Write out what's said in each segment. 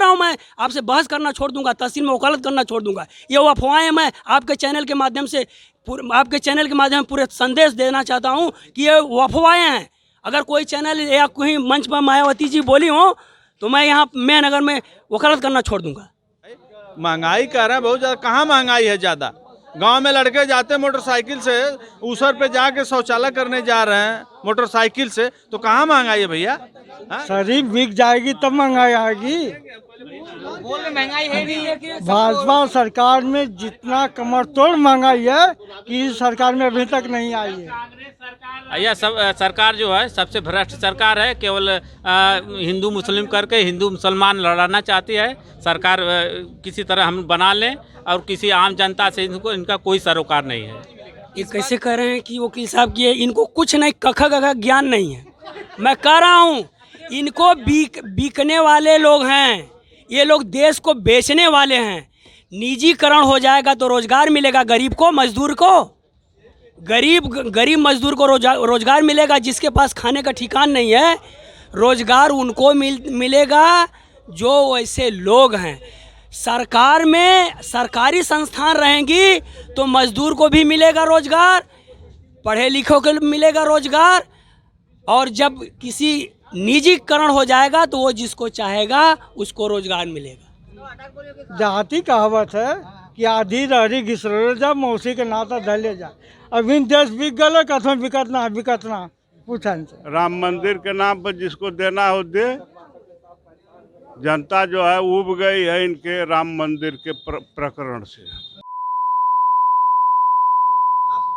रहा हूँ मैं आपसे बहस करना छोड़ दूंगा, तहसील में वकालत करना छोड़ दूंगा। ये अफवाहें मैं आपके चैनल के माध्यम से पूरे संदेश देना चाहता हूँ कि ये अफवाहें हैं। अगर कोई चैनल या कोई मंच पर मायावती जी बोली हो तो मैं यहाँ मेहनगर में वकालत करना छोड़ दूंगा। महंगाई कह रहे हैं बहुत ज़्यादा। कहाँ महंगाई है ज़्यादा? गांव में लड़के जाते मोटरसाइकिल से ऊसर पे जाके शौचालय करने जा रहे हैं मोटरसाइकिल से, तो कहाँ महंगाई है भैया? शरीफ बिक जाएगी तब महंगाई आएगी। महंगाई है नहीं। भाजपा सरकार में जितना कमर तोड़ महंगाई है कि इस सरकार में अभी तक नहीं आई है। यह सब सरकार जो है सबसे भ्रष्ट सरकार है। केवल हिंदू मुस्लिम करके हिंदू मुसलमान लड़ाना चाहती है सरकार। किसी तरह हम बना लें और किसी आम जनता से इनका कोई सरोकार नहीं है। ये कैसे कह रहे हैं कि वकील साहब की इनको कुछ नहीं कखा ज्ञान नहीं है। मैं कह रहा हूँ इनको बिकने वाले लोग हैं। ये लोग देश को बेचने वाले हैं। निजीकरण हो जाएगा तो रोजगार मिलेगा गरीब को, मजदूर को। गरीब मजदूर को रोजगार मिलेगा। जिसके पास खाने का ठिकाना नहीं है रोजगार उनको मिलेगा जो वैसे लोग हैं। सरकार में सरकारी संस्थान रहेंगी तो मजदूर को भी मिलेगा रोजगार, पढ़े लिखों को मिलेगा रोजगार। और जब किसी निजीकरण हो जाएगा तो वो जिसको चाहेगा उसको रोजगार मिलेगा। जाति कहावत है कि आधी रहरी घिसरो जा मौसी के नाता धले जा। अभी देश बिक गए कथम बिकत ना पूछन से। राम मंदिर के नाम पर जिसको देना हो दे। जनता जो है उब गई है इनके राम मंदिर के प्रकरण से।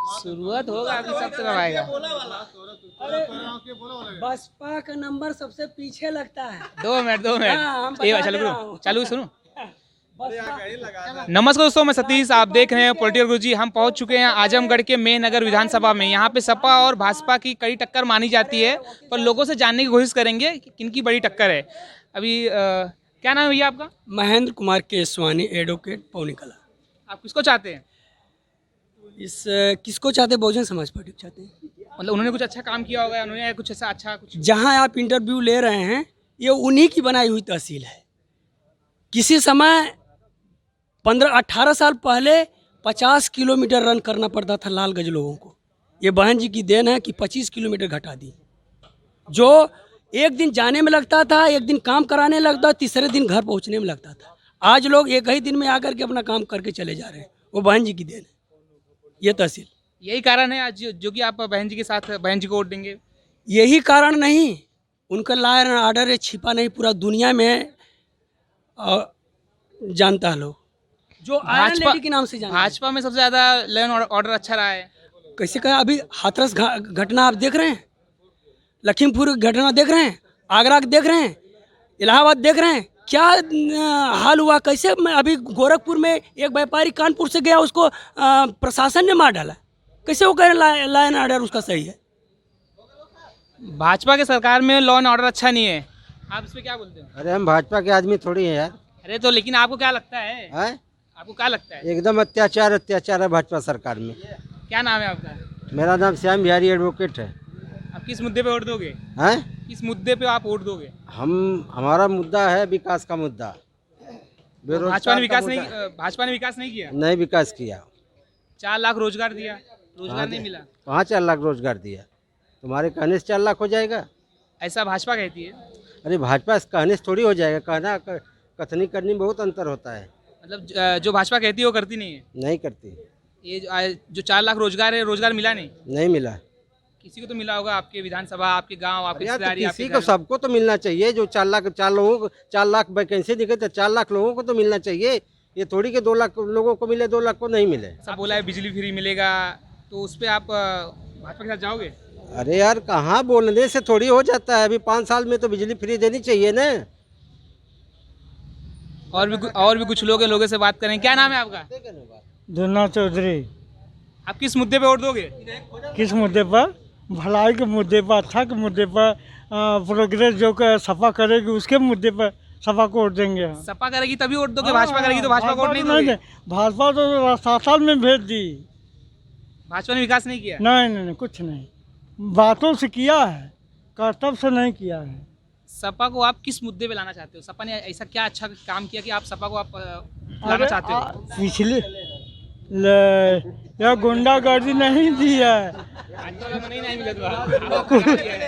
शुरुआत होगा अभी सब तरफ आएगा। बसपा का नंबर सबसे पीछे लगता है। 2 मिनट हाँ, चालू सुनो। नमस्कार दोस्तों, मैं सतीश, आप देख रहे हैं पॉलिटिकल गुरुजी। हम पहुंच चुके हैं आजमगढ़ के मेहनगर विधानसभा में। यहाँ पे सपा और भाजपा की कड़ी टक्कर मानी जाती है, पर लोगों से जानने की कोशिश करेंगे कि किनकी बड़ी टक्कर है। अभी क्या नाम है भैया आपका? महेंद्र कुमार केसवानी, एडवोकेट, पौनी कला। आप किसको चाहते हैं? किसको चाहते हैं? बहुजन समाज पार्टी को चाहते हैं। मतलब उन्होंने कुछ अच्छा काम किया होगा, उन्होंने कुछ ऐसा अच्छा कुछ। जहां आप इंटरव्यू ले रहे हैं ये उन्हीं की बनाई हुई तहसील है। किसी समय 15-18 साल पहले 50 किलोमीटर रन करना पड़ता था लालगंज लोगों को। ये बहन जी की देन है कि 25 किलोमीटर घटा दी। जो एक दिन जाने में लगता था, एक दिन काम कराने लगता, तीसरे दिन घर पहुंचने में लगता था। आज लोग एक ही दिन में आकर के अपना काम करके चले जा रहे हैं। वो बहन जी की देन है ये तहसील। यही कारण है आज जो कि आप बहन जी के साथ बहन जी को वोट देंगे? यही कारण नहीं, उनका लॉ एंड ऑर्डर है, छिपा नहीं, पूरा दुनिया में जानता है लोग। जो भाजपा के नाम से जानता है। भाजपा में सबसे ज्यादा लॉ एंड ऑर्डर अच्छा रहा है। कैसे कहा? अभी हाथरस घटना आप देख रहे हैं, लखीमपुर घटना देख रहे हैं, आगरा देख रहे हैं, इलाहाबाद देख रहे हैं, क्या हाल हुआ। कैसे मैं अभी गोरखपुर में एक व्यापारी कानपुर से गया, उसको प्रशासन ने मार डाला। कैसे वो कह रहे लॉ एंड ऑर्डर उसका सही है? भाजपा के सरकार में लॉ एंड ऑर्डर अच्छा नहीं है, आप इस पे क्या बोलते हो? अरे हम भाजपा के आदमी थोड़ी है यार। अरे तो लेकिन आपको क्या लगता है? आपको क्या लगता है? एकदम अत्याचार है भाजपा सरकार में। क्या नाम है आपका? मेरा नाम श्याम बिहारी एडवोकेट है। आप किस मुद्दे पे वोट दोगे? किस मुद्दे पे आप वोट दोगे? हमारा मुद्दा है विकास का मुद्दा। भाजपा ने विकास नहीं किया? नहीं विकास किया। 4 लाख रोजगार दिया, रोजगार नहीं मिला। कहाँ 4 लाख रोजगार दिया? तुम्हारे कहने से 4 लाख हो जाएगा? ऐसा भाजपा कहती है। अरे भाजपा कहने से थोड़ी हो जाएगा, कहना कथनी करनी में बहुत अंतर होता है। मतलब जो भाजपा कहती है वो करती नहीं है? नहीं करती। ये जो 4 लाख रोजगार है, रोजगार मिला नहीं मिला। किसी को तो मिला होगा, आपके विधानसभा, आपके गांव, आपके रिश्तेदारी, तो किसी को, सबको तो मिलना चाहिए। जो 4 लाख वैकेंसी दिखे तो 4 लाख लोगों को तो मिलना चाहिए। ये थोड़ी कि 2 लाख लोगों को मिले, 2 लाख को नहीं मिले। सब बोला है बिजली फ्री मिलेगा, तो उस पर आप भाजपा के साथ जाओगे? अरे यार कहाँ बोलने से थोड़ी हो जाता है। अभी 5 साल में तो बिजली फ्री देनी चाहिए ना। और भी कुछ लोगों से बात करें। क्या नाम है आपका? दुन्ना चौधरी। आप किस मुद्दे पे वोट दोगे? किस मुद्दे पर? भलाई के मुद्दे पर, अच्छा के मुद्दे पर, प्रोग्रेस जो सफा करेगी उसके मुद्दे पर सपा को वोट देंगे। सपा करेगी तभी वोट दोगे? भाजपा करेगी तो भाजपा को वोट नहीं दोगे? भाजपा तो 7 साल में भेज दी। भाजपा ने विकास नहीं किया? नहीं कुछ नहीं। बातों से किया है, कर्तव्य से नहीं किया है। सपा को आप किस मुद्दे पे लाना चाहते हो? सपा ने ऐसा क्या अच्छा काम किया कि आप सपा को आप लाना चाहते हो? पिछले यह गुंडागर्दी नहीं दी है।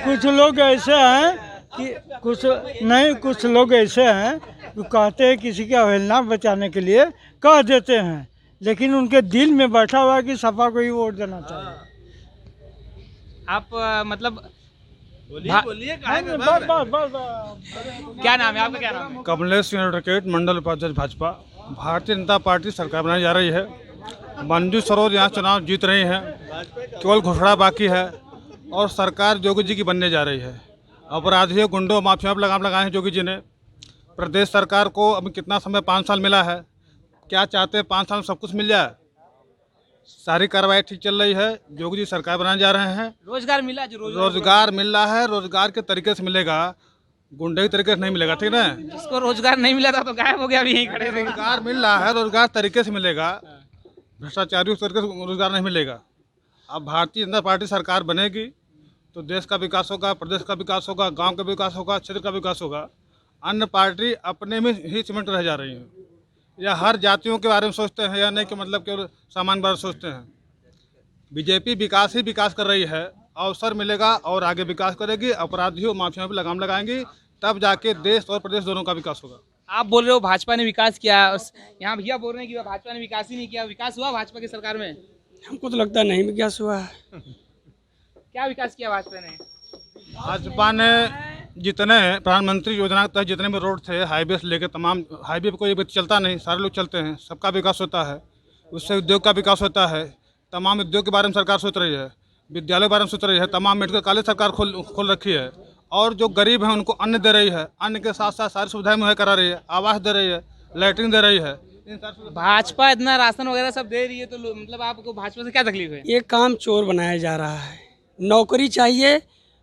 कुछ लोग ऐसे हैं कि कुछ लोग ऐसे हैं जो कहते हैं किसी की अवहेलना बचाने के लिए कह देते हैं, लेकिन उनके दिल में बैठा हुआ है कि सपा को ही वोट देना चाहिए। आप मतलब बोलिए क्या नाम है आपका? क्या नाम है? कमलेश एडवोकेट, मंडल उपाध्यक्ष भाजपा। भारतीय जनता पार्टी सरकार बनाई जा रही है। मंजू सरोज यहाँ चुनाव जीत रही हैं, केवल घोषणा बाकी है और सरकार जोगी जी की बनने जा रही है। अपराधियों, गुंडों, माफिया पर लगाम लगाए हैं जोगी जी ने। प्रदेश सरकार को अभी कितना समय, 5 साल मिला है। क्या चाहते हैं 5 साल में सब कुछ मिल जाए? सारी कार्रवाई ठीक चल रही है। जोगी जी सरकार बनाने जा रहे हैं। रोजगार मिला? जो रोजगार मिल रहा है, रोजगार के तरीके से मिलेगा, गुंडे के तरीके से नहीं मिलेगा, ठीक है? जिसको रोजगार नहीं मिला था तो गायब हो गया, अभी यहीं खड़े थे। रोजगार मिल रहा है, रोजगार तरीके से मिलेगा, भ्रष्टाचारियों के तरीके से रोजगार नहीं मिलेगा। अब भारतीय जनता पार्टी सरकार बनेगी तो देश का विकास होगा, प्रदेश का विकास होगा, गांव का विकास होगा, क्षेत्र का विकास होगा। अन्य पार्टी अपने में ही सिमट रह जा रही है, या हर जातियों के बारे में सोचते हैं, या नहीं कि मतलब केवल सामान्य बारे में सोचते हैं। बीजेपी विकास ही विकास कर रही है। अवसर मिलेगा और आगे विकास करेगी। अपराधियों, माफियाओं पर लगाम लगाएंगी, तब जाके देश और प्रदेश दोनों का विकास होगा। आप बोल रहे हो भाजपा ने विकास किया, यहाँ भैया बोल रहे हैं कि भाजपा ने विकास ही नहीं किया। विकास हुआ भाजपा की सरकार में? हमको तो लगता नहीं विकास हुआ है। क्या विकास किया भाजपा ने? भाजपा ने जितने प्रधानमंत्री योजना के तहत जितने भी रोड थे, हाईवे से लेकर तमाम, हाईवे पर कोई व्यक्ति चलता नहीं, सारे लोग चलते हैं, सबका विकास होता है। उससे उद्योग का विकास होता है। तमाम उद्योग के बारे में सरकार सोच रही है, विद्यालय के बारे में सोच रही है, तमाम मेडिकल कॉलेज सरकार खोल रखी है। और जो गरीब हैं उनको अन्न दे रही है, अन्न के साथ साथ सारी सुविधाएं मुहैया करा रही है, आवास दे रही है, लैट्रिन दे रही है। भाजपा इतना राशन वगैरह सब दे रही है, तो मतलब आपको भाजपा से क्या तकलीफ है? ये काम चोर बनाया जा रहा है। नौकरी चाहिए,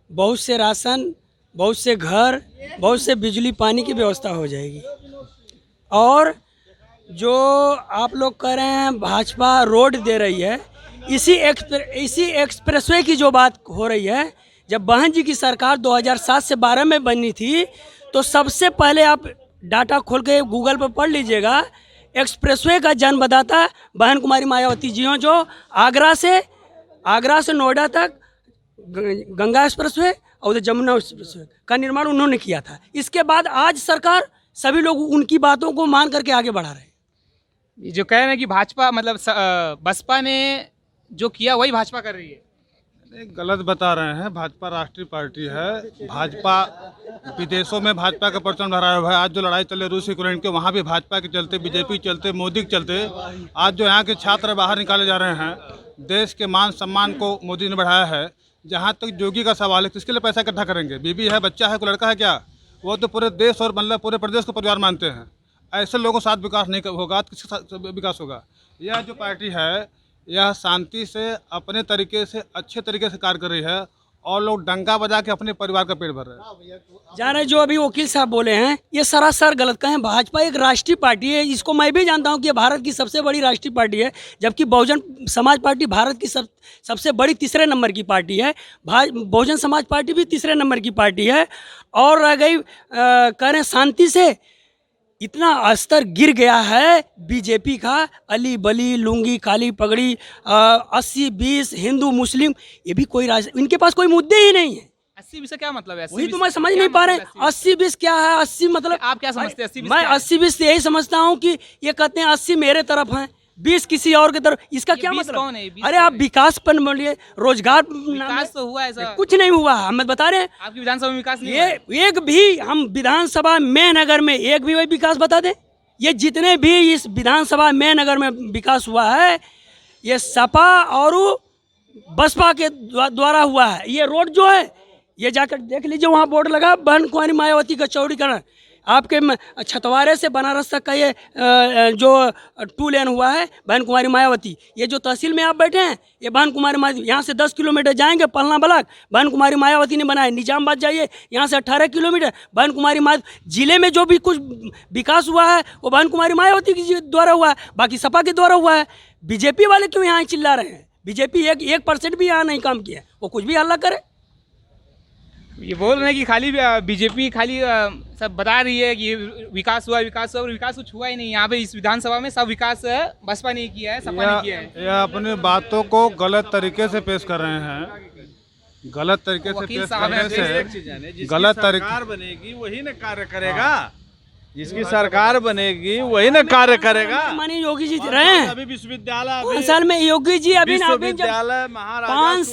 बहुत से राशन, बहुत से घर, बहुत से बिजली पानी की व्यवस्था हो जाएगी। और जो आप लोग कह रहे हैं भाजपा रोड दे रही है, इसी एक्सप्रेसवे की जो बात हो रही है, जब बहन जी की सरकार 2007 से 12 में बनी थी, तो सबसे पहले आप डाटा खोल के गूगल पर पढ़ लीजिएगा, एक्सप्रेसवे का जन्मदाता बहन कुमारी मायावती जी हों, जो आगरा से नोएडा तक गंगा एक्सप्रेसवे और जमुना एक्सप्रेसवे का निर्माण उन्होंने किया था। इसके बाद आज सरकार, सभी लोग उनकी बातों को मान करके आगे बढ़ा रहे हैं। जो कह रहे हैं कि भाजपा मतलब बसपा ने जो किया वही भाजपा कर रही है, गलत बता रहे हैं। भाजपा राष्ट्रीय पार्टी है। भाजपा विदेशों में भाजपा का परचम लहराया हुआ है। आज जो लड़ाई चल रही रूस यूक्रेन के, वहाँ भी भाजपा के चलते, बीजेपी के चलते, मोदी के चलते आज जो यहाँ के छात्र बाहर निकाले जा रहे हैं। देश के मान सम्मान को मोदी ने बढ़ाया है। जहाँ तक जोगी का सवाल है, किसके लिए पैसा इकट्ठा करेंगे? बीबी है, बच्चा है, कोई लड़का है क्या? वो तो पूरे देश और मतलब पूरे प्रदेश को परिवार मानते हैं। ऐसे लोगों के साथ विकास नहीं होगा तो किसके साथ विकास होगा? यह जो पार्टी है, यह शांति से, अपने तरीके से, अच्छे तरीके से कार्य कर रही है, और लोग डंका बजा के अपने परिवार का पेट भर रहे हैं। जान रहे जो अभी वकील साहब बोले हैं, ये सरासर गलत कहें। भाजपा एक राष्ट्रीय पार्टी है, इसको मैं भी जानता हूँ कि ये भारत की सबसे बड़ी राष्ट्रीय पार्टी है, जबकि बहुजन समाज पार्टी भारत की सबसे बड़ी तीसरे नंबर की पार्टी है। बहुजन समाज पार्टी भी तीसरे नंबर की पार्टी है। और रह गई कह रहे शांति से, इतना स्तर गिर गया है बीजेपी का। अली बली, लुंगी, काली पगड़ी, 80-20, हिंदू मुस्लिम, ये भी कोई इनके पास कोई मुद्दे ही नहीं है। 80-20 का क्या मतलब है? वही तो मैं समझ नहीं पा रहे। 80-20 क्या है? 80 मतलब आप क्या समझते हैं? 80-20 मैं 80-20 यही समझता हूँ कि ये कहते हैं 80 मेरे तरफ हैं, 20 किसी और की तरफ। इसका क्या 20 मतलब? कौन है? 20 अरे आप विकास पर बोलिए, रोजगार विकास तो हुआ ऐसा? कुछ नहीं हुआ। हम बता रहे हैं आपकी विधानसभा में विकास नहीं हुआ? ये एक भी, हम विधानसभा में नगर में एक भी वही विकास बता दें। ये जितने भी इस विधानसभा में नगर में विकास हुआ है, ये सपा और बसपा के द्वारा हुआ है। ये रोड जो है, ये जाकर देख लीजिए, वहाँ बोर्ड लगा बहन कुमारी मायावती का चौड़ीकरण। आपके छतवारे से बनारस तक का ये जो 2 लेन हुआ है बहन कुमारी मायावती। ये जो तहसील में आप बैठे हैं, ये बहन कुमारी मायावती, यहाँ से 10 किलोमीटर जाएंगे पलना ब्लॉक, बहन कुमारी मायावती ने बनाया। निजामबाद जाइए, यहाँ से 18 किलोमीटर, बहन कुमारी मायावती। जिले में जो भी कुछ विकास हुआ है वो बहन कुमारी मायावती के द्वारा हुआ है, बाकी सपा के द्वारा हुआ है। बीजेपी वाले क्यों यहाँ चिल्ला रहे हैं? बीजेपी 1% भी यहाँ नहीं काम किया, वो कुछ भी हल्ला करे। ये बोल रहे हैं कि खाली बीजेपी खाली सब बता रही है कि विकास हुआ और विकास कुछ हुआ ही नहीं। यहाँ पे इस विधानसभा में सब विकास बसपा ने किया है, सपा ने किया है। यह अपनी बातों को गलत तरीके से पेश कर रहे हैं। गलत तरीके से पेश करने से गलत सरकार बनेगी वही न कार्य करेगा, जिसकी सरकार बनेगी वही न कार्य करेगा। माननीय योगी जी रहे हैं अभी विश्वविद्यालय 5 साल में। योगी जी अभी विश्वविद्यालय 5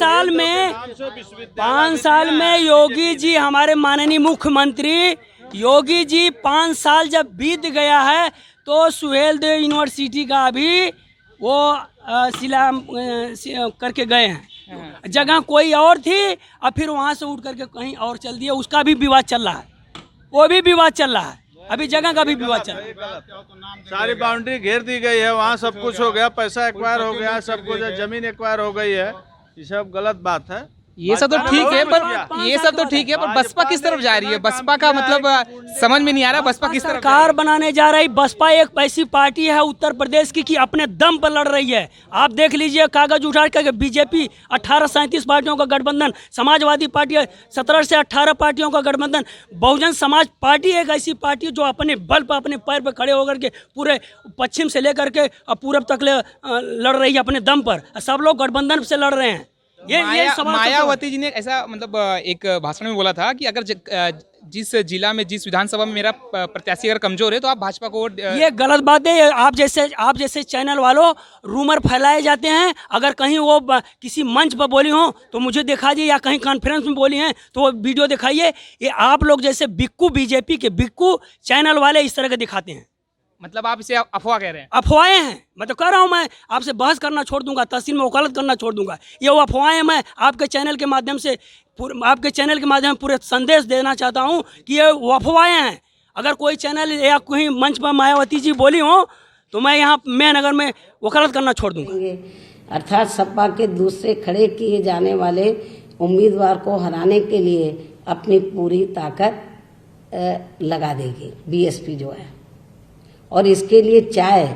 साल में योगी जी हमारे माननीय मुख्यमंत्री योगी जी 5 साल जब बीत गया है तो सुहेलदेव यूनिवर्सिटी का अभी वो शिला करके गए हैं। जगह कोई और थी और फिर वहाँ से उठ करके कहीं और चल दिया, उसका भी विवाद चल रहा है, वो भी विवाद चल रहा है, अभी जगह का भी विवाद चल रहा है। सारी बाउंड्री घेर दी गई है, वहाँ सब कुछ हो गया, पैसा एक्वायर हो गया, सब कुछ जमीन एक्वायर हो गई है। ये सब गलत बात है। ये सब तो ठीक है, पर बसपा किस तरफ जा रही है? बसपा का मतलब समझ में नहीं आ रहा, बसपा किस तरफ सरकार बनाने जा रही। बसपा एक ऐसी पार्टी है उत्तर प्रदेश की अपने दम पर लड़ रही है। आप देख लीजिए, कागज उठा कर बीजेपी 1837 पार्टियों का गठबंधन, समाजवादी पार्टी 17 से 18 पार्टियों का गठबंधन, बहुजन समाज पार्टी एक ऐसी पार्टी जो अपने बल पर अपने पैर पर खड़े होकर के पूरे पश्चिम से लेकर के पूरब तक लड़ रही है अपने दम पर। सब लोग गठबंधन से लड़ रहे हैं। ये मायावती जी ने ऐसा मतलब एक भाषण में बोला था कि अगर जिस जिला में जिस विधानसभा में मेरा प्रत्याशी अगर कमजोर है तो आप भाजपा को वोट। ये गलत बात है। आप जैसे चैनल वालों रूमर फैलाए जाते हैं। अगर कहीं वो किसी मंच पर बोली हो तो मुझे दिखा दिए, या कहीं कॉन्फ्रेंस में बोली हैं तो वो वीडियो दिखाइए। ये आप लोग जैसे बिक्कू, बीजेपी के बिक्कू चैनल वाले इस तरह के दिखाते हैं। मतलब आप इसे अफवाह कह रहे हैं? अफवाहें हैं। मैं तो कह रहा हूँ, मैं आपसे बहस करना छोड़ दूंगा, तहसील में वकालत करना छोड़ दूंगा। ये वो अफवाहें। मैं आपके चैनल के माध्यम से पूरे संदेश देना चाहता हूँ कि ये वो अफवाहें हैं। अगर कोई चैनल या कोई मंच पर मायावती जी बोली हो तो मैं यहाँ मेहनगर में वकालत करना छोड़ दूंगा। अर्थात सपा के दूसरे खड़े किए जाने वाले उम्मीदवार को हराने के लिए अपनी पूरी ताकत लगा देगी बीएसपी जो है, और इसके लिए चाहे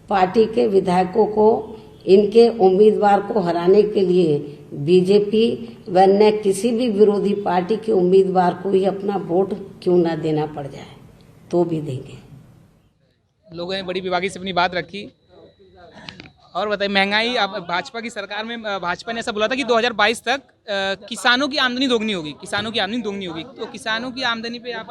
पार्टी के विधायकों को इनके उम्मीदवार को हराने के लिए बीजेपी व न किसी भी विरोधी पार्टी के उम्मीदवार को ही अपना वोट क्यों न देना पड़ जाए तो भी देंगे। लोगों ने बड़ी विभागी से अपनी बात रखी। और बताइए, महंगाई, अब भाजपा की सरकार में भाजपा ने ऐसा बोला था कि 2022 तक किसानों की आमदनी दोगुनी होगी, तो किसानों की आमदनी पे आप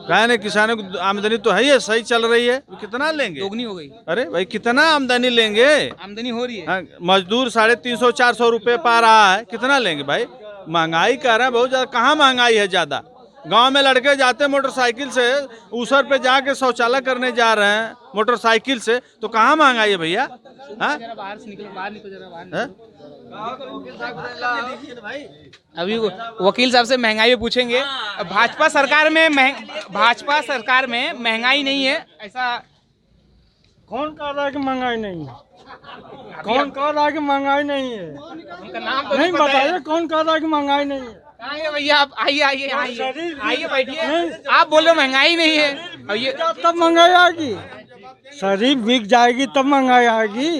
कहा नहीं? किसानों की आमदनी तो है ही, सही चल रही है। कितना लेंगे? दोगुनी हो गई। अरे भाई कितना आमदनी लेंगे? आमदनी हो रही है। मजदूर 350-400 रुपए पा रहा है, कितना लेंगे भाई? महंगाई कर रहा है बहुत ज्यादा। कहाँ महंगाई है ज्यादा? गांव में लड़के जाते मोटरसाइकिल से ऊसर पे जाके शौचालय करने जा रहे हैं मोटरसाइकिल से, तो कहाँ महंगाई है भैया? अभी वकील साहब से महंगाई पे पूछेंगे। भाजपा सरकार में महंगाई नहीं है, ऐसा कौन कह रहा है कि महंगाई नहीं है? कौन कह रहा है कि महंगाई नहीं है? उनका नाम तो नहीं बताइए, कौन कह रहा है कि महंगाई नहीं है? आइए भैया, आप आइए बैठिए। आप बोलो महंगाई नहीं है, और ये तब महंगाई आएगी। शरीफ बिक जाएगी तब महंगाई आएगी।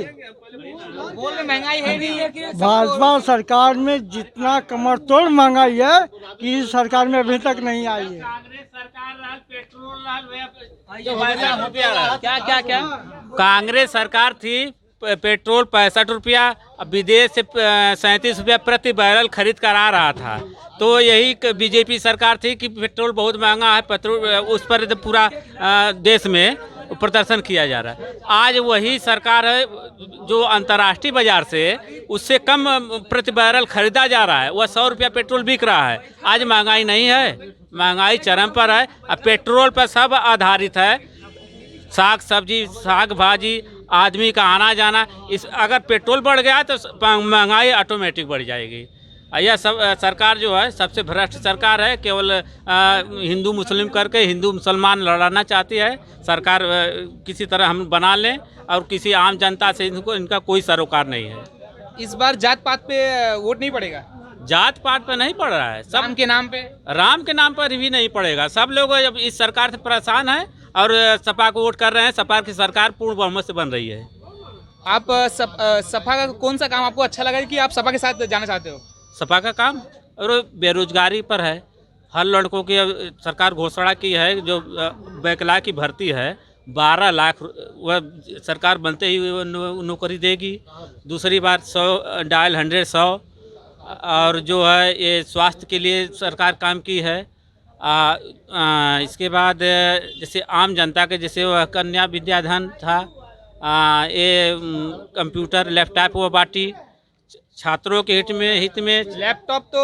बोल रहे महंगाई है नहीं है। भाजपा सरकार में जितना कमर तोड़ महंगाई है कि इस सरकार में अभी तक नहीं आई है। क्या कांग्रेस सरकार थी, पेट्रोल 65 रुपया, विदेश से 37 रुपया प्रति बैरल खरीद कर आ रहा था। तो यही बीजेपी सरकार थी कि पेट्रोल बहुत महंगा है, पेट्रोल उस पर पूरा देश में प्रदर्शन किया जा रहा है। आज वही सरकार है जो अंतर्राष्ट्रीय बाजार से उससे कम प्रति बैरल खरीदा जा रहा है, वह 100 रुपया पेट्रोल बिक रहा है। आज महंगाई नहीं है, महंगाई चरम पर है। अब पेट्रोल पर सब आधारित है, साग सब्जी, साग भाजी, आदमी का आना जाना। इस अगर पेट्रोल बढ़ गया तो महंगाई ऑटोमेटिक बढ़ जाएगी। यह सब सरकार जो है सबसे भ्रष्ट सरकार है। केवल हिंदू मुस्लिम करके हिंदू मुसलमान लड़ाना चाहती है सरकार। किसी तरह हम बना लें और किसी आम जनता से इनका कोई सरोकार नहीं है। इस बार जात पात पे वोट नहीं पड़ेगा? जात पात पे नहीं पड़ रहा है, सब राम के नाम पे। राम के नाम पर भी नहीं पड़ेगा। सब लोग अब इस सरकार से परेशान हैं और सपा को वोट कर रहे हैं। सपा की सरकार पूर्ण बहुमत से बन रही है। आप सपा का कौन सा काम आपको अच्छा लगा कि आप सपा के साथ जाना चाहते हो? सपा का काम और बेरोजगारी पर है। हर लड़कों की अब सरकार घोषणा की है, जो बैकलॉग की भर्ती है 12 लाख वह सरकार बनते ही वो नौकरी देगी। दूसरी बात 100 डायल 100 और जो है ये स्वास्थ्य के लिए सरकार काम की है। इसके बाद जैसे आम जनता के जैसे वह कन्या विद्याधन था, ये कंप्यूटर लैपटॉप वो बांटी छात्रों के हित में। लैपटॉप तो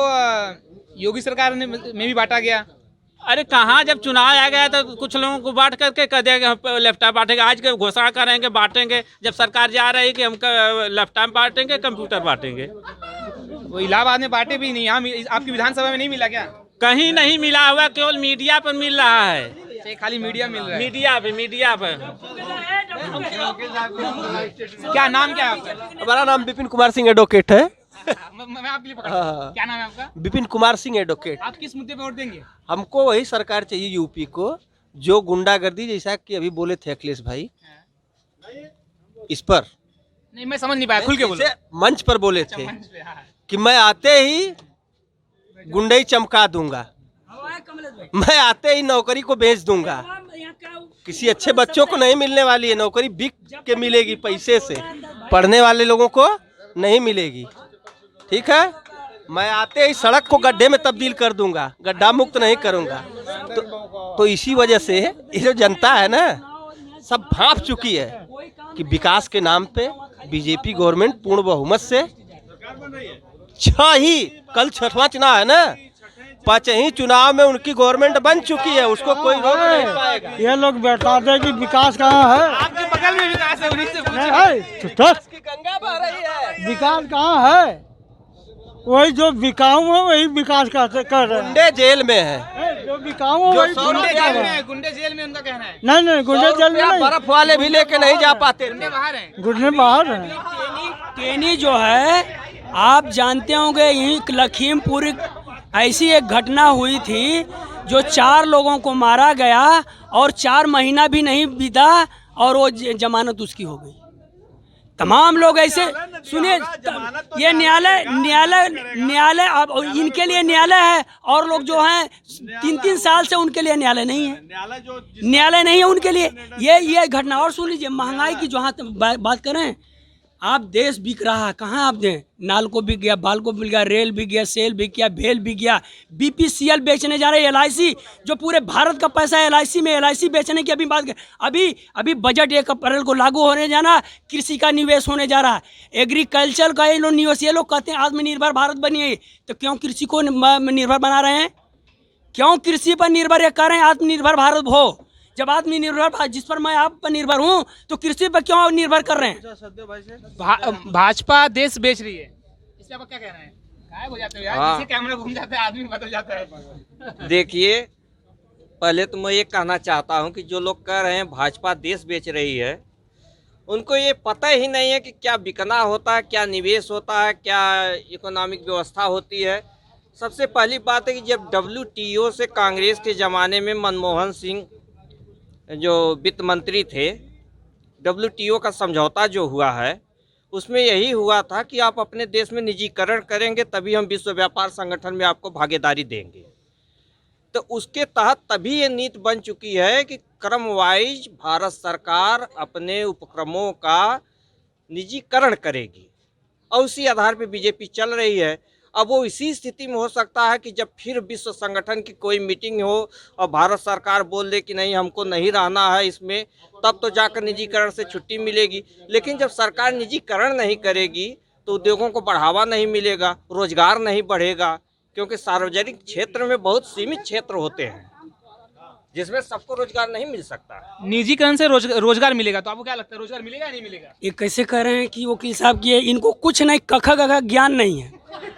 योगी सरकार ने में भी बांटा गया। अरे कहाँ, जब चुनाव आ गया तो कुछ लोगों को बांट करके कह दिया कि हम लैपटॉप बांटेंगे। आज के घोषणा करेंगे बांटेंगे, जब सरकार जा रही है कि हम लैपटॉप बांटेंगे कंप्यूटर बांटेंगे। वो इलाहाबाद में बांटे भी नहीं, हम आपकी विधानसभा में नहीं मिला क्या? कहीं नहीं मिला हुआ, केवल मीडिया पर मिल रहा है। खाली मीडिया मिल रहा है। मीडिया पे क्या नाम क्या है आपका? हमारा नाम विपिन कुमार सिंह एडवोकेट है। मैं आपके लिए पकड़ रहा हूं। क्या नाम है आपका? विपिन कुमार सिंह एडवोकेट। आप किस मुद्दे पे वोट देंगे? हमको वही सरकार चाहिए यूपी को, जो गुंडागर्दी जैसा कि अभी बोले थे अखिलेश भाई, इस पर नहीं, मैं समझ नहीं पाया, खुल के बोलो। मंच पर बोले थे कि मैं आते ही गुंडई चमका दूंगा, मैं आते ही नौकरी को बेच दूंगा। किसी अच्छे बच्चों को नहीं मिलने वाली है नौकरी, बिक के मिलेगी पैसे से, पढ़ने वाले लोगों को नहीं मिलेगी। ठीक है, मैं आते ही सड़क को गड्ढे में तब्दील कर दूंगा, गड्ढा मुक्त नहीं करूंगा। तो इसी वजह से ये जो जनता है ना, सब भांप चुकी है कि विकास के नाम पे बीजेपी गवर्नमेंट पूर्ण बहुमत से कल 6वां चुनाव है ना, 5 ही चुनाव में उनकी गवर्नमेंट बन चुकी है, उसको कोई रोक नहीं पाएगा। ये लोग बता दे कि विकास कहाँ है। आपके बगल में विकास है, उन्हीं से नहीं है, तो गंगा बह रही है। विकास कहाँ है? वही जो बिकाऊ है वही विकास कर रहे हैं। गुंडे जेल में है, जो बिकाऊ है वही गुंडे जेल में है। गुंडे जेल में उनका कहना है। नहीं, गुंडे जेल में नहीं, बर्फ वाले भी लेके नहीं जा पाते। गुंडे बाहर हैं। गुंडे बाहर हैं। टेनी जो है, आप जानते होंगे, यहीं लखीमपुर ऐसी एक घटना हुई थी जो 4 लोगों को मारा गया और 4 महीना भी नहीं बीता और वो जमानत उसकी हो गई। तमाम लोग ऐसे सुनिए, ये न्यायालय अब इनके लिए न्यायालय है और लोग जो हैं 3-3 साल से उनके लिए न्यायालय नहीं है, न्यायालय नहीं है उनके लिए। ये घटना और सुन लीजिए, महंगाई की जहाँ बात करें आप, देश बिक रहा है, कहाँ आप दें, नाल को बिक गया, बाल को बिक गया, रेल बिक गया, सेल बिक गया, भेल बिक गया, BPCL बेचने जा रहे हैं, LIC जो पूरे भारत का पैसा है LIC में, LIC बेचने की अभी बात अभी बजट 1 अप्रैल को लागू होने जाना, कृषि का निवेश होने जा रहा है, एग्रीकल्चर का ये लोग निवेश। ये लोग कहते हैं आत्मनिर्भर भारत बनिए, तो क्यों कृषि को निर्भर बना रहे हैं? क्यों कृषि पर निर्भर कर रहे हैं? आत्मनिर्भर भारत हो, जब आत्मनिर्भर, जिस पर मैं आप पर निर्भर हूँ, तो कृषि पर क्यों निर्भर कर रहे हैं? भाजपा देश बेच रही है, इससे आप क्या कहना है? गायब हो जाते हो यार, किसी कैमरा घूम जाता है, आदमी बदल जाता है। देखिए, पहले तो मैं ये कहना चाहता हूँ कि जो लोग कह रहे हैं भाजपा देश बेच रही है, उनको ये पता ही नहीं है कि क्या बिकना होता है, क्या निवेश होता है, क्या इकोनॉमिक व्यवस्था होती है। सबसे पहली बात है कि जब WTO से कांग्रेस के ज़माने में मनमोहन सिंह जो वित्त मंत्री थे, WTO का समझौता जो हुआ है उसमें यही हुआ था कि आप अपने देश में निजीकरण करेंगे तभी हम विश्व व्यापार संगठन में आपको भागीदारी देंगे। तो उसके तहत तभी ये नीति बन चुकी है कि क्रम वाइज भारत सरकार अपने उपक्रमों का निजीकरण करेगी और उसी आधार पर बीजेपी चल रही है। अब वो इसी स्थिति में हो सकता है कि जब फिर विश्व संगठन की कोई मीटिंग हो और भारत सरकार बोल दे कि नहीं हमको नहीं रहना है इसमें, तब तो जाकर निजीकरण से छुट्टी मिलेगी। लेकिन जब सरकार निजीकरण नहीं करेगी तो उद्योगों को बढ़ावा नहीं मिलेगा, रोजगार नहीं बढ़ेगा, क्योंकि सार्वजनिक क्षेत्र में बहुत सीमित क्षेत्र होते हैं जिसमें सबको रोजगार नहीं मिल सकता। निजीकरण से रोजगार मिलेगा, तो आपको क्या लगता है रोजगार मिलेगा या नहीं मिलेगा? ये कैसे कह रहे हैं कि वकील साहब की इनको कुछ नहीं, कखा ज्ञान नहीं है।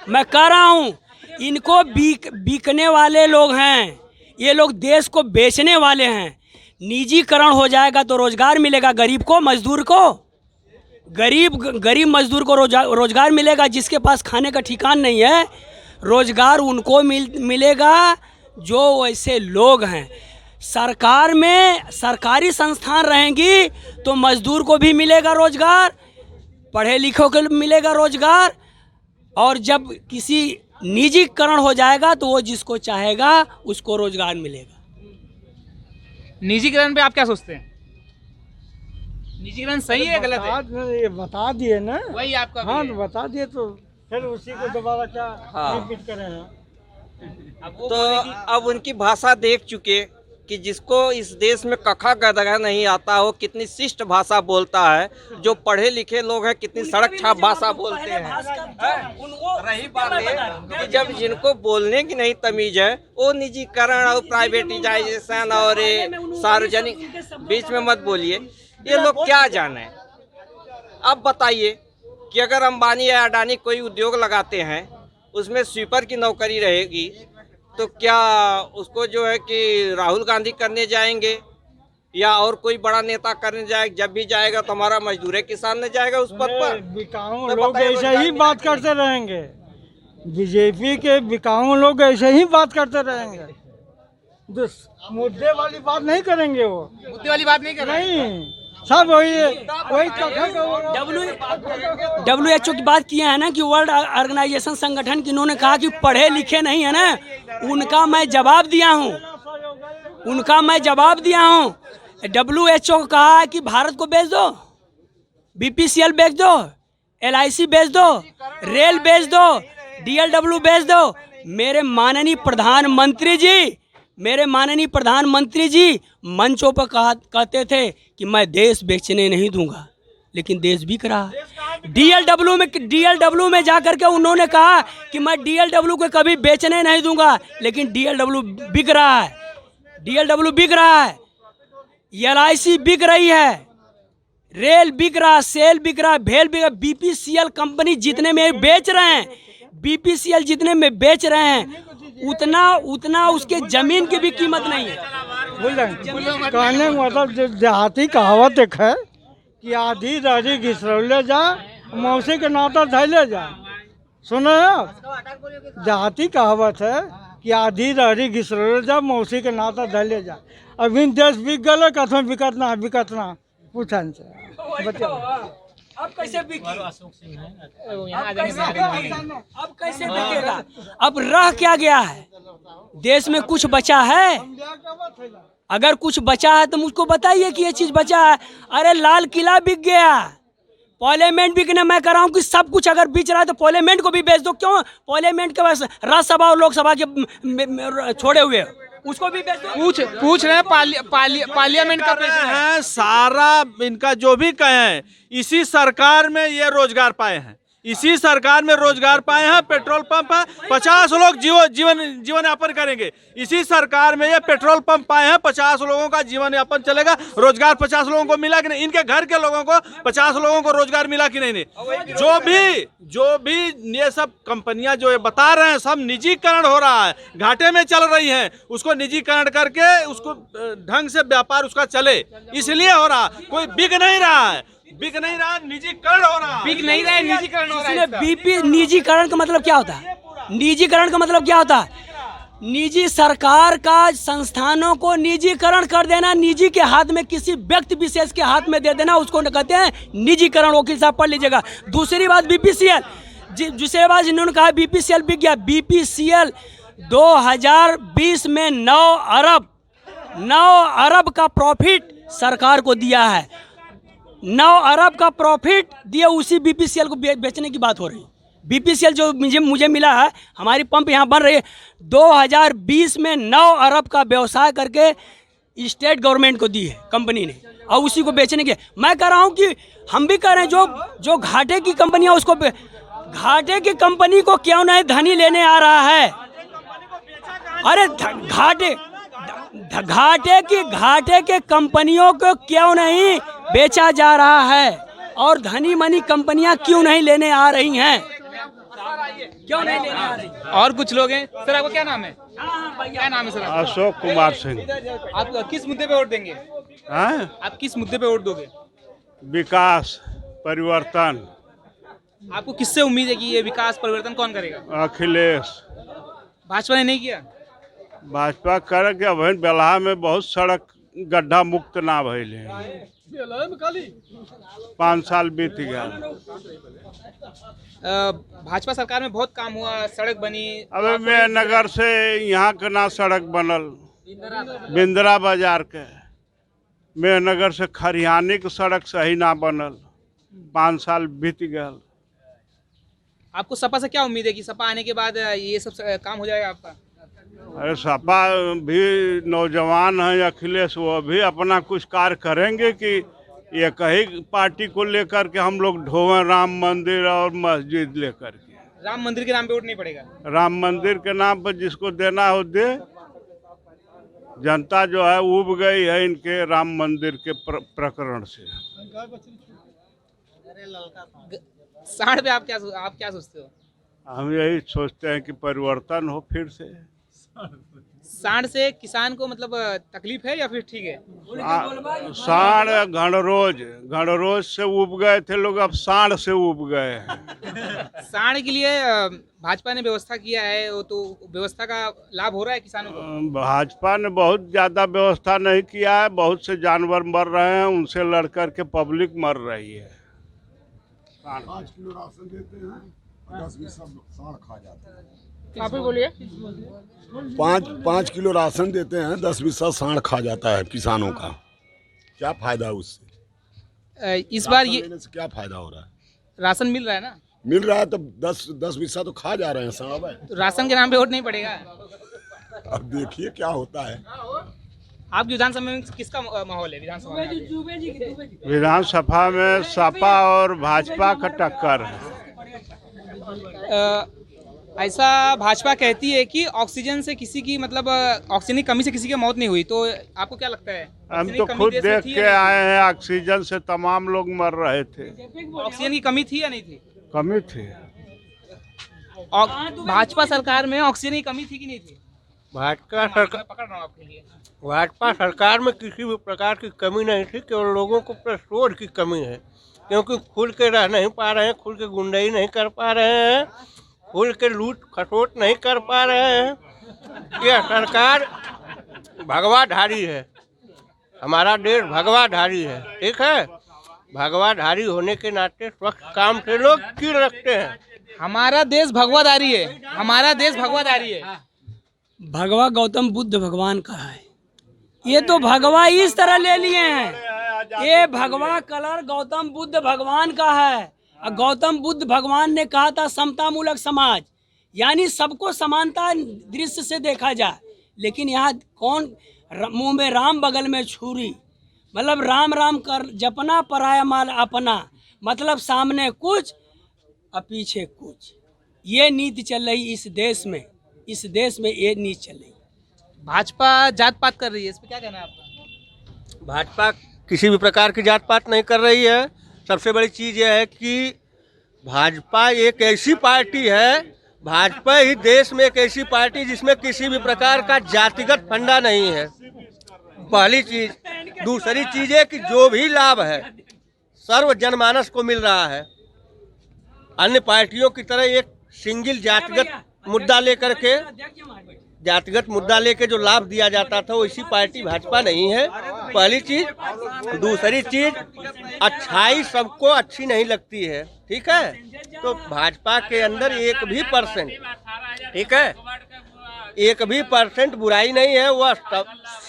मैं कह रहा हूँ, इनको बिकने वाले लोग हैं, ये लोग देश को बेचने वाले हैं। निजीकरण हो जाएगा तो रोजगार मिलेगा गरीब को, मजदूर को, गरीब मजदूर को रोजगार मिलेगा। जिसके पास खाने का ठिकान नहीं है, रोजगार उनको मिलेगा जो वैसे लोग हैं। सरकार में सरकारी संस्थान रहेंगी तो मजदूर को भी मिलेगा रोजगार, पढ़े लिखों को मिलेगा रोजगार। और जब किसी निजीकरण हो जाएगा तो वो जिसको चाहेगा उसको रोजगार मिलेगा। निजीकरण पे आप क्या सोचते हैं? निजीकरण सही है गलत है? ये बता दिए ना। वही आपका भी हाँ है। तो बता दिए तो फिर उसी को दोबारा क्या हाँ। रिपीट करें हैं? अब वो तो बोले कि अब उनकी भाषा देख चुके कि जिसको इस देश में कखा गदगा नहीं आता हो कितनी शिष्ट भाषा बोलता है, जो पढ़े लिखे लोग हैं कितनी सड़क छाप भाषा बोलते हैं। रही बात ये कि जब जिनको बोलने की नहीं तमीज है वो निजीकरण और प्राइवेटाइजेशन और ये सार्वजनिक, बीच में मत बोलिए, ये लोग क्या जाने। अब बताइए कि अगर अंबानी या अडानी कोई उद्योग लगाते हैं उसमें स्वीपर की नौकरी रहेगी तो क्या उसको जो है कि राहुल गांधी करने जाएंगे या और कोई बड़ा नेता करने जाएगा? जब भी जाएगा तो हमारा मजदूर किसान ने जाएगा उस पद पर। बिकाऊ तो लोग बताइए ऐसे ही बात करते रहेंगे, बीजेपी के बिकाऊ लोग ऐसे ही बात करते रहेंगे, मुद्दे वाली बात नहीं करेंगे वो। मुद्दे वाली बात नहीं कर रहे हैं। नहीं, सब वही WHO की बात किया है ना कि वर्ल्ड ऑर्गेनाइजेशन संगठन की, इन्होंने कहा कि पढ़े लिखे नहीं है ना, उनका मैं जवाब दिया हूँ, WHO को कहा है कि भारत को बेच दो, BPCL बेच दो, LIC बेच दो, रेल बेच दो, DLW बेच दो। मेरे माननीय प्रधानमंत्री जी मंचों पर कहते थे कि मैं देश बेचने नहीं दूंगा, लेकिन देश बिक रहा है। DLW में जाकर के उन्होंने कहा कि मैं DLW को कभी बेचने नहीं दूंगा, लेकिन DLW बिक रहा है, LIC बिक रही है, रेल बिक रहा, सेल बिक रहा, भेल बिक रहा। BPCL कंपनी जितने में बेच रहे हैं, BPCL जितने में बेच रहे हैं उतना उसके जमीन की भी कीमत नहीं है। कहने का मतलब देहाती कहावत एक है कि आधी दाढ़ी घिसरौले जा, मौसी के नाता धैले जा। सुनो आप, देहाती कहावत है कि आधी दाढ़ी घिसरौले जा, मौसी के नाता धैले जा। अभी देश बिक गए, कथों बिकत ना पूछन से बताओ। अब कैसे बिकेगा? अब कैसे बिकेगा? अब रह क्या गया है? देश में कुछ बचा है? अगर कुछ बचा है तो मुझको बताइए कि ये चीज बचा है। अरे लाल किला बिक गया, पार्लियामेंट बिकने, मैं कह रहा हूँ कि सब कुछ अगर बिक रहा है तो पार्लियामेंट को भी बेच दो। क्यों? पार्लियामेंट के पास राज्यसभा और लोकसभा के छोड़े हुए उसको भी बेच दो। पूछ रहे हैं पार्लियामेंट का है। सारा इनका जो भी कहें, इसी सरकार में ये रोजगार पाए हैं, इसी सरकार में रोजगार पाए हैं। पेट्रोल पंप है, 50 लोग जीवन यापन करेंगे। इसी सरकार में ये पेट्रोल पंप पाए हैं, 50 लोगों का जीवन यापन चलेगा। रोजगार 50 लोगों को मिला कि नहीं? इनके घर के लोगों को 50 लोगों को रोजगार मिला कि नहीं? जो भी ये सब कंपनियां जो ये बता रहे हैं, सब निजीकरण हो रहा है, घाटे में चल रही हैं। उसको निजीकरण करके उसको ढंग से व्यापार उसका चले, इसलिए हो रहा। कोई बिक नहीं रहा है, निजीकरण हो रहा है। बिक नहीं रहा है, निजीकरण हो रहा है। बीपी निजीकरण का मतलब क्या होता है? निजीकरण का मतलब क्या होता है? निजी सरकार का संस्थानों को निजीकरण कर देना, निजी के हाथ में, किसी व्यक्ति विशेष के हाथ में दे देना, उसको कहते हैं निजीकरण। वकील साहब पढ़ लीजिएगा। दूसरी बात BPCL, दूसरी बात इन्होंने कहा BPCL बिक गया। BPCL 2020 में 9 अरब का प्रॉफिट सरकार को दिया है। 9 अरब का प्रॉफिट दिए, उसी BPCL को बेचने की बात हो रही है। BPCL जो मुझे मिला है, हमारी पंप यहाँ बन रही है, 2020 में 9 अरब का व्यवसाय करके स्टेट गवर्नमेंट को दी है कंपनी ने, और उसी को बेचने के। मैं कह रहा हूँ कि हम भी कह रहे हैं, जो घाटे की कंपनियाँ, उसको घाटे की कंपनी को क्यों नहीं धनी लेने आ रहा है? अरे घाटे के कंपनियों को क्यों नहीं बेचा जा रहा है, और धनी मनी कंपनियां क्यों नहीं लेने आ रही हैं? क्यों नहीं लेने आ रही? और कुछ लोग हैं। सर आपका क्या नाम है? क्या नाम है सर? अशोक कुमार सिंह। आप किस मुद्दे पे वोट देंगे? आप किस मुद्दे पे वोट दोगे? विकास परिवर्तन। आपको किससे उम्मीद है कि ये विकास परिवर्तन कौन करेगा? अखिलेश। भाजपा ने नहीं किया? भाजपा करेगा। वहीं बेल्हा में बहुत सड़क गड्ढा मुक्त ना भइल है। 5 साल बीत गया। भाजपा सरकार में बहुत काम हुआ, सड़क बनी। अबे मैं नगर से यहाँ के ना सड़क बनल, बिंद्रा बाजार के मैं नगर से खरियानी के सड़क सही ना बनल। 5 साल बीत गया। आपको सपा से क्या उम्मीद है कि सपा आने के बाद ये सब काम हो जाएगा आपका? अरे सपा भी नौजवान है अखिलेश, वो भी अपना कुछ कार्य करेंगे कि ये कहीं पार्टी को लेकर के हम लोग ढोवें राम मंदिर और मस्जिद लेकर के। राम मंदिर के नाम पे वोट नहीं पड़ेगा? राम मंदिर के नाम पर जिसको देना हो दे। जनता जो है उब गई है इनके राम मंदिर के प्रकरण से। सांड पे आप क्या सोचते हो? हम यही सोचते हैं कि परिवर्तन हो फिर से। सांड से किसान को मतलब तकलीफ है या फिर ठीक है? सांड घड़रोज से उब गए थे लोग, अब सांड से उब गए हैं। सांड के लिए भाजपा ने व्यवस्था किया है, वो तो व्यवस्था का लाभ हो रहा है किसानों को? भाजपा ने बहुत ज्यादा व्यवस्था नहीं किया है। बहुत से जानवर मर रहे हैं, उनसे लड़ कर के पब्लिक मर रही है। 5 किलो राशन देते हैं, 10-20 सांड खा जाते हैं। आप ही बोलिए। 5 किलो राशन देते हैं, 10-20 सांड खा जाता है किसानों का। क्या फायदा है उससे? इस बार ये से क्या फायदा हो रहा है? राशन मिल रहा है ना? मिल रहा है तो 10-20 तो खा जा रहे हैं सांड। तो राशन के नाम पे वोट नहीं पड़ेगा? अब देखिए क्या होता है। आपकी विधानसभा में किसका माहौल है? विधानसभा में सपा और भाजपा का टक्कर है। ऐसा भाजपा कहती है कि ऑक्सीजन से किसी की मतलब ऑक्सीजन की कमी से किसी की मौत नहीं हुई, तो आपको क्या लगता है? हम तो खुद देख के आए हैं, ऑक्सीजन से तमाम लोग मर रहे थे। ऑक्सीजन की कमी थी या नहीं थी? कमी थी। भाजपा सरकार में ऑक्सीजन की कमी थी कि नहीं थी? भाजपा सरकार पकड़ रहा हूँ आपके लिए। भाजपा सरकार में किसी भी प्रकार की कमी नहीं थी, केवल लोगों को पेट्रोल की कमी है, क्योंकि खुल के रह नहीं पा रहे हैं, खुल के गुंडाई नहीं कर पा रहे हैं, खुल के लूट खसोट नहीं कर पा रहे हैं। यह सरकार भगवाधारी है, हमारा देश भगवाधारी है, ठीक है। भगवाधारी होने के नाते स्वच्छ काम से लोग कीड़ रखते हैं। हमारा देश भगवाधारी है, हमारा देश भगवाधारी है। भगवा गौतम बुद्ध भगवान का है। ये तो भगवा इस तरह ले लिए हैं। ये भगवा कलर गौतम बुद्ध भगवान का है। और गौतम बुद्ध भगवान ने कहा था समता मूलक समाज, यानी सबको समानता दृश्य से देखा जाए। लेकिन यहाँ कौन मुंह में राम बगल में छुरी, मतलब राम राम कर जपना पराया माल अपना, मतलब सामने कुछ और पीछे कुछ। ये नीति चल रही इस देश में, इस देश में ये नीति चल रही। भाजपा जात पात कर रही है, इस पे क्या कहना है आपका? भाजपा किसी भी प्रकार की जात पात नहीं कर रही है। सबसे बड़ी चीज़ यह है कि भाजपा एक ऐसी पार्टी है, भाजपा ही देश में एक ऐसी पार्टी जिसमें किसी भी प्रकार का जातिगत फंडा नहीं है, पहली चीज़। दूसरी चीज़ है कि जो भी लाभ है सर्व जनमानस को मिल रहा है। अन्य पार्टियों की तरह एक सिंगल जातिगत मुद्दा लेकर के जो लाभ दिया जाता था, वो इसी पार्टी भाजपा नहीं है, पहली चीज। दूसरी चीज, अच्छाई सबको अच्छी नहीं लगती है, ठीक है। तो भाजपा के अंदर 1% ठीक है, 1% बुराई नहीं है। वह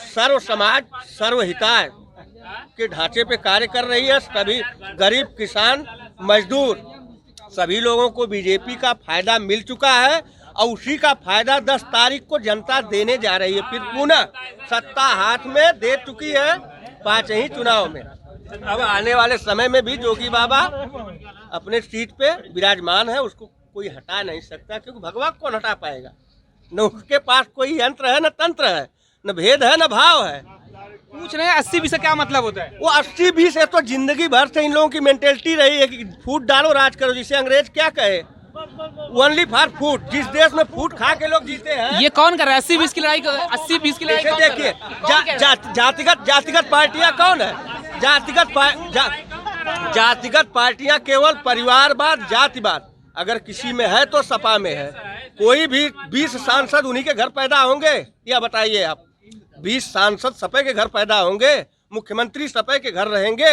सर्व समाज सर्व हिताय के ढांचे पे कार्य कर रही है। सभी गरीब, किसान, मजदूर सभी लोगों को बीजेपी का फायदा मिल चुका है और उसी का फायदा 10 तारीख को जनता देने जा रही है। फिर पुनः सत्ता हाथ में दे चुकी है 5 ही चुनाव में। अब आने वाले समय में भी जोगी बाबा अपने सीट पे विराजमान है, उसको कोई हटा नहीं सकता, क्योंकि भगवान कौन हटा पाएगा? न उसके पास कोई यंत्र है, न तंत्र है, न भेद है, न भाव है। पूछ रहे हैं 80-20 क्या मतलब होता है? वो 80-20 है तो जिंदगी भर से इन लोगों की मेंटेलिटी रही है कि फूट डालो राज करो, जिसे अंग्रेज क्या कहे, ओनली फॉर फूड। जिस देश में फूड खा के लोग जीते हैं, ये कौन कर रहा है 80-20 की लड़ाई? 80-20 की लड़ाई देखिए, जातिगत पार्टियां कौन है? जातिगत पार्टियां केवल परिवारवाद, जातिवाद। अगर किसी में है तो सपा में है। कोई भी 20 सांसद उन्हीं के घर पैदा होंगे, या बताइए आप? 20 सांसद सपे के घर पैदा होंगे, मुख्यमंत्री सपे के घर रहेंगे,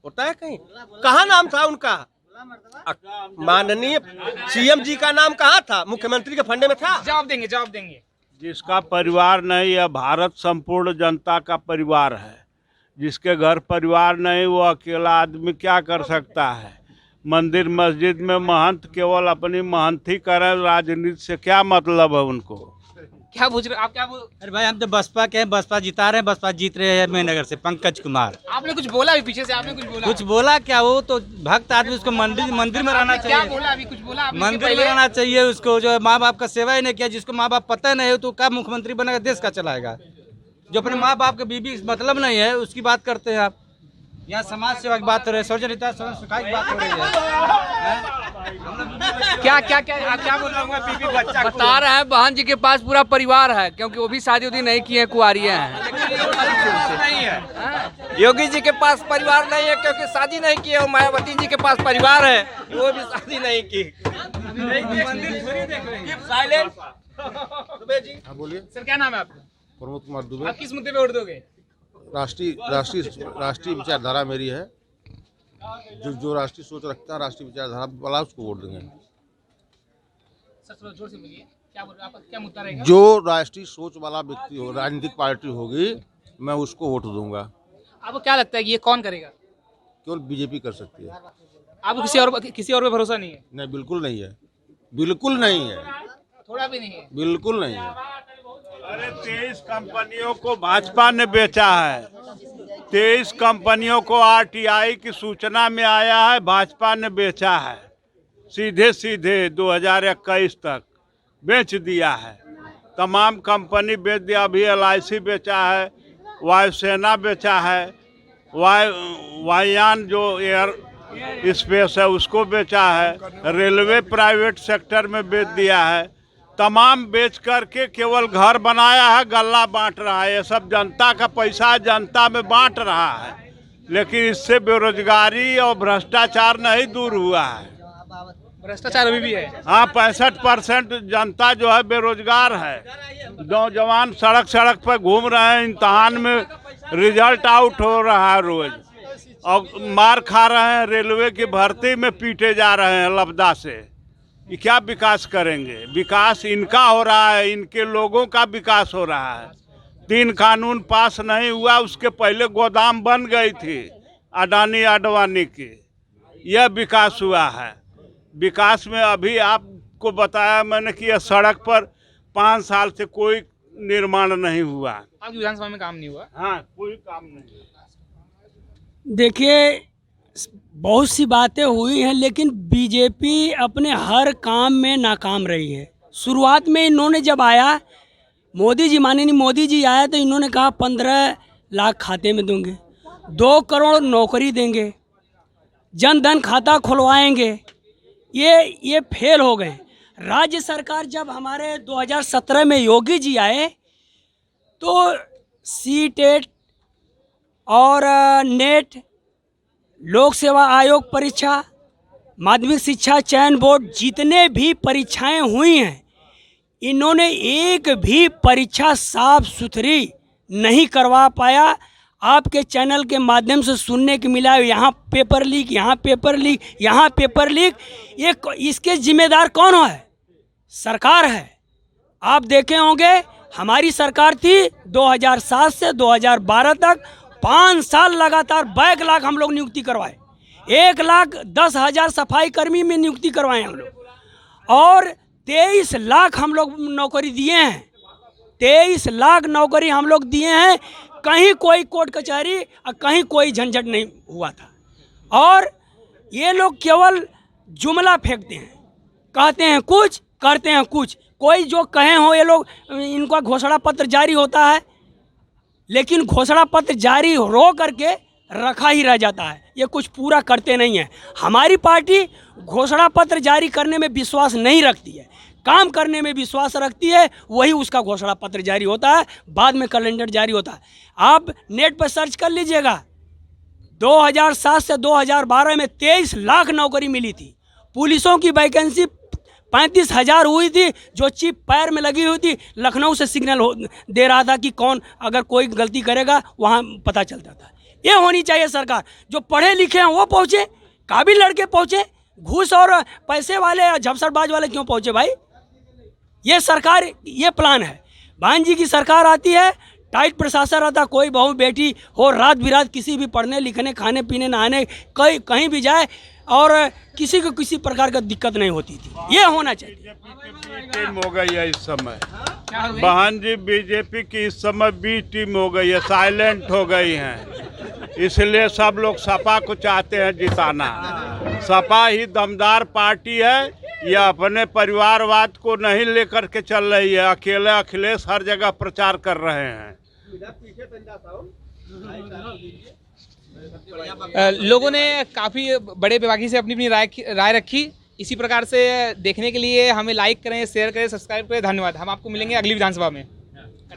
होता है कहीं? कहाँ नाम था उनका? माननीय सीएम जी का नाम कहाँ था? मुख्यमंत्री के फंडे में था? जवाब देंगे। जिसका परिवार नहीं, यह भारत संपूर्ण जनता का परिवार है। जिसके घर परिवार नहीं, वो अकेला आदमी क्या कर सकता है? मंदिर मस्जिद में महंत केवल अपनी महंती करें, राजनीति से क्या मतलब है उनको? क्या पूछ रहे आप? क्या अरे भाई हम तो बसपा के हैं, बसपा जिता रहे हैं, बसपा जीत रहे हैं मेहनगर से। पंकज कुमार। आपने कुछ बोला अभी पीछे से? आपने कुछ बोला? कुछ बोला क्या? वो तो भक्त आदमी, उसको मंदिर में रहना क्या चाहिए। बोला अभी? कुछ बोला आपने? मंदिर में रहना चाहिए उसको। जो माँ बाप का सेवा ही नहीं किया, जिसको माँ बाप पता नहीं हो तो क्या मुख्यमंत्री बनेगा, देश का चलाएगा? जो अपने माँ बाप के बीबी मतलब नहीं है उसकी बात करते हैं आप। यहाँ समाज सेवा की बात हो रही है, सौजन्यता सुखाई की बात हो रही है। क्या आप क्या बोल रहे होंगे? बीबी बच्चा बता रहे हैं बहन जी के पास पूरा परिवार है, क्योंकि वो भी शादी उदी नहीं किए, कुआरियां हैं। नहीं है। योगी जी के पास परिवार नहीं है क्योंकि शादी नहीं की है, और मायावती जी के पास परिवार है, वो भी शादी नहीं की। हाँ बोलिए सर, क्या नाम है आपका? प्रमोद कुमार दुबे। आप किस मुद्दे पे वोट दोगे? राष्ट्रीय विचारधारा मेरी है। जो राष्ट्रीय सोच रखता है, राष्ट्रीय विचारधारा वाला, उसको वोट देंगे। सर जोर से बोलिए, क्या बोल रहे हैं? आपका क्या मुद्दा रहेगा? जो राष्ट्रीय सोच वाला व्यक्ति हो, राजनीतिक पार्टी होगी, मैं उसको वोट दूंगा। आपको क्या लगता है कि ये कौन करेगा? केवल बीजेपी कर सकती है। आपको किसी और पे भरोसा नहीं है? नहीं, बिल्कुल नहीं है, बिल्कुल नहीं है, थोड़ा भी नहीं है, बिल्कुल नहीं है। अरे 23 कंपनियों को भाजपा ने बेचा है। 23 कंपनियों को आरटीआई की सूचना में आया है, भाजपा ने बेचा है। सीधे 2021 तक बेच दिया है। तमाम कंपनी बेच दिया। अभी LIC बेचा है, वायुसेना बेचा है, वायुयान जो एयर स्पेस है उसको बेचा है, रेलवे प्राइवेट सेक्टर में बेच दिया है। तमाम बेच करके केवल घर बनाया है, गल्ला बांट रहा है। ये सब जनता का पैसा जनता में बांट रहा है, लेकिन इससे बेरोजगारी और भ्रष्टाचार नहीं दूर हुआ है। भ्रष्टाचार अभी भी है। हाँ, 65% जनता जो है बेरोजगार है। नौजवान सड़क पर घूम रहे हैं, इम्तहान में रिजल्ट आउट हो रहा है रोज, और मार खा रहे हैं। रेलवे की भर्ती में पीटे जा रहे हैं लबदा से। ये क्या विकास करेंगे? विकास इनका हो रहा है, इनके लोगों का विकास हो रहा है। 3 कानून पास नहीं हुआ, उसके पहले गोदाम बन गई थी अडानी आडवाणी की। यह विकास हुआ है। विकास में अभी आपको बताया मैंने कि यह सड़क पर 5 साल से कोई निर्माण नहीं हुआ। आपकी विधानसभा में काम नहीं हुआ? हाँ, कोई काम नहीं। देखिए, बहुत सी बातें हुई हैं, लेकिन बीजेपी अपने हर काम में नाकाम रही है। शुरुआत में इन्होंने जब आया, माननीय मोदी जी आया तो इन्होंने कहा 15 लाख खाते में दूंगे, 2 करोड़ नौकरी देंगे, जन धन खाता खुलवाएंगे। ये फेल हो गए। राज्य सरकार जब हमारे 2017 में योगी जी आए तो सीटेट और नेट, लोक सेवा आयोग परीक्षा, माध्यमिक शिक्षा चयन बोर्ड, जितने भी परीक्षाएं हुई हैं, इन्होंने एक भी परीक्षा साफ सुथरी नहीं करवा पाया। आपके चैनल के माध्यम से सुनने को मिला, यहाँ पेपर लीक, यहाँ पेपर लीक, यहाँ पेपर लीक। ये इसके जिम्मेदार कौन है? सरकार है। आप देखे होंगे, हमारी सरकार थी 2007 से 2012 तक, 5 साल लगातार बैकलॉग हम लोग नियुक्ति करवाए। 1,10,000 सफाई कर्मी में नियुक्ति करवाए हम लोग, और 23 लाख हम लोग नौकरी दिए हैं। 23 लाख नौकरी हम लोग दिए हैं। कहीं कोई कोर्ट कचहरी और कहीं कोई झंझट नहीं हुआ था। और ये लोग केवल जुमला फेंकते हैं, कहते हैं कुछ, करते हैं कुछ। कोई जो कहे हो, ये लोग, इनका घोषणा पत्र जारी होता है, लेकिन घोषणा पत्र जारी रो करके रखा ही रह जाता है। ये कुछ पूरा करते नहीं हैं। हमारी पार्टी घोषणा पत्र जारी करने में विश्वास नहीं रखती है, काम करने में विश्वास रखती है। वही उसका घोषणा पत्र जारी होता है, बाद में कैलेंडर जारी होता है। आप नेट पर सर्च कर लीजिएगा, 2007 से 2012 में 23 लाख नौकरी मिली थी। पुलिसों की वैकेंसी 35,000 हुई थी, जो चिप पैर में लगी हुई थी, लखनऊ से सिग्नल दे रहा था कि कौन अगर कोई गलती करेगा वहाँ पता चलता था। ये होनी चाहिए सरकार, जो पढ़े लिखे हैं वो पहुँचे, काबिल लड़के पहुँचे, घूस और पैसे वाले या झपसरबाज वाले क्यों पहुँचे भाई? ये सरकार, ये प्लान है। बहन जी की सरकार आती है, टाइट प्रशासन रहता, कोई बहू बेटी हो रात बिरात किसी भी पढ़ने लिखने खाने पीने नहाने कहीं भी जाए और किसी को किसी प्रकार का दिक्कत नहीं होती थी। ये होना चाहिए। टीम हो गई है इस समय, बहन जी बीजेपी की इस समय बी टीम हो गई है, साइलेंट हो गई हैं, इसलिए सब लोग सपा को चाहते हैं जिताना। सपा ही दमदार पार्टी है, यह अपने परिवारवाद को नहीं लेकर के चल रही है। अकेले अखिलेश हर जगह प्रचार कर रहे हैं। लोगों ने काफ़ी बड़े बेबाकी से अपनी अपनी राय रखी। इसी प्रकार से देखने के लिए हमें लाइक करें, शेयर करें, सब्सक्राइब करें। धन्यवाद। हम आपको मिलेंगे अगली विधानसभा में।